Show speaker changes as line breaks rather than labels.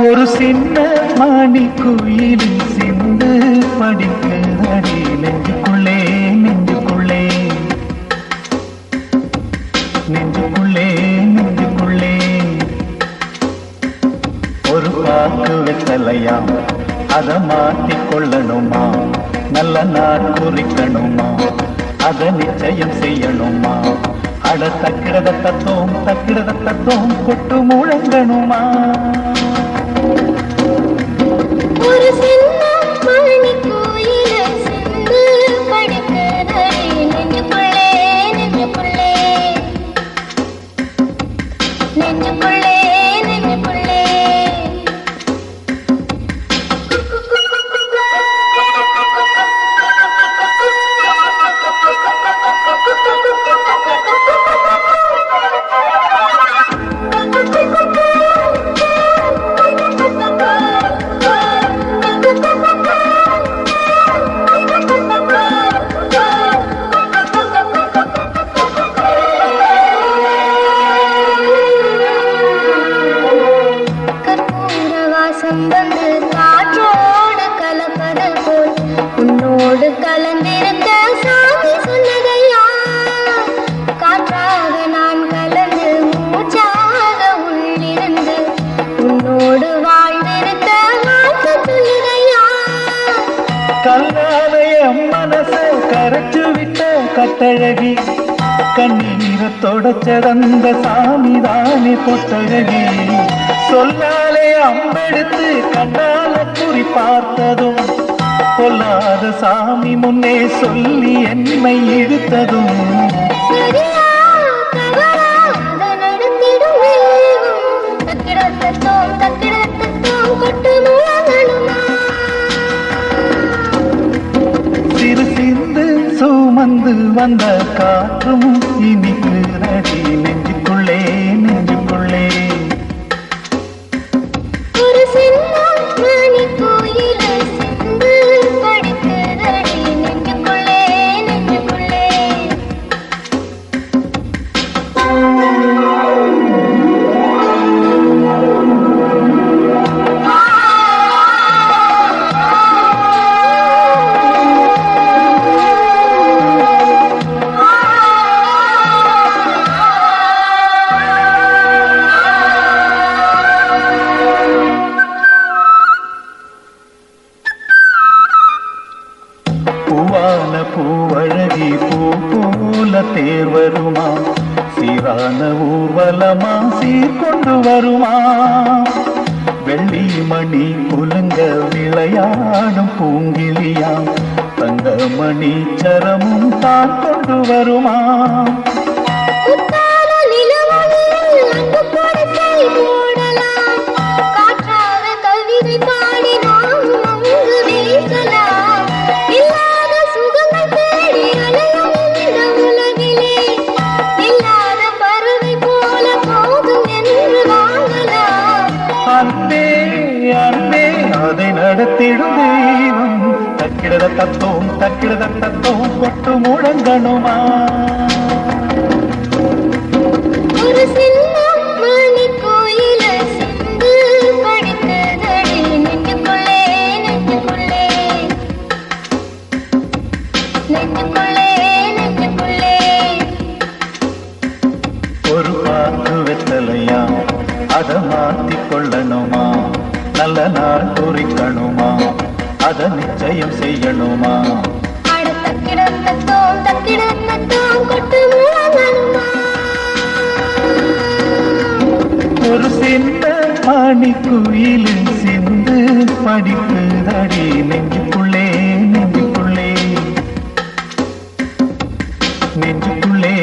ஒரு சின்ன மாணி குயிலின் சிந்து படிக்கிறடி நெஞ்சுக்குள்ளே நெஞ்சுக்குள்ளே நெஞ்சுக்குள்ளே நெஞ்சுக்குள்ளே ஒரு பாக்கு வெத்தலையாம் அதை மாற்றிக் கொள்ளணுமா நல்ல நாள் குறிக்கணுமா அதை நிச்சயம் செய்யணுமா அட தக்கிடத தத்தோம் கொட்டு முழங்கணுமா
ஒரு சின்ன மணி கோயில சிந்து படிக்கிறதடி நெஞ்சுக்குள்ளே நெஞ்சுக்குள்ளே நெஞ்சுக்குள்ளே நெஞ்சுக்குள்ளே வந்து காற்றோடு கலப்பது போல் உன்னோடு கலந்திருக்க சாமி சொன்னதையா காற்றாக நான் கலந்து மூச்சாக உள்ளிருந்து உன்னோடு வாழ்ந்திருக்க வாழ்த்து சொல்லுதையா
கல்லாலைய மனச கரைச்சு விட்ட கட்டழகி கண்ணீரை தொடச்சதந்த சாமிதானே பொட்டழகி சொல்லாலே அம்பெடுத்து கண்ணால குறி பார்த்ததும் பொல்லாத சாமி முன்னே சொல்லி என்னை இழுத்ததும் சிறு சிந்து சுமந்து வந்த காற்றும் இனிக்கு நடி நெஞ்சுக்குள்ளே நெஞ்சுக்குள்ளே பூவான பூவழகி பூ போல தேர் வருமா சீரான ஊர்வலமா சீர்கொண்டு வருமா வெள்ளி மணி குலுங்க விளையாடும் பூங்கிலியா தங்கமணி சரமும் தான் கொண்டு வருமா அன்பே அன்பே அதை நடத்திடும் தெய்வம் தக்கிடத தத்தோம் கொட்டு முழங்கணுமா
ஒரு சின்ன மணி கோயில சிந்து படித்ததடி நெஞ்சுக்குள்ளே நெஞ்சுக்குள்ளே நெஞ்சுக்குள்ளே நெஞ்சுக்குள்ளே
ஒரு பாக்கு வெத்தலையா அதை மாற்றிக் கொள்ளணுமா நல்ல நாள் குறிக்கணுமா அதை நிச்சயம் செய்யணுமா ஒரு சின்ன மணி குயிலின் சிந்து படிக்குதடி நெஞ்சுக்குள்ளே நெஞ்சுக்குள்ளே நெஞ்சுக்குள்ளே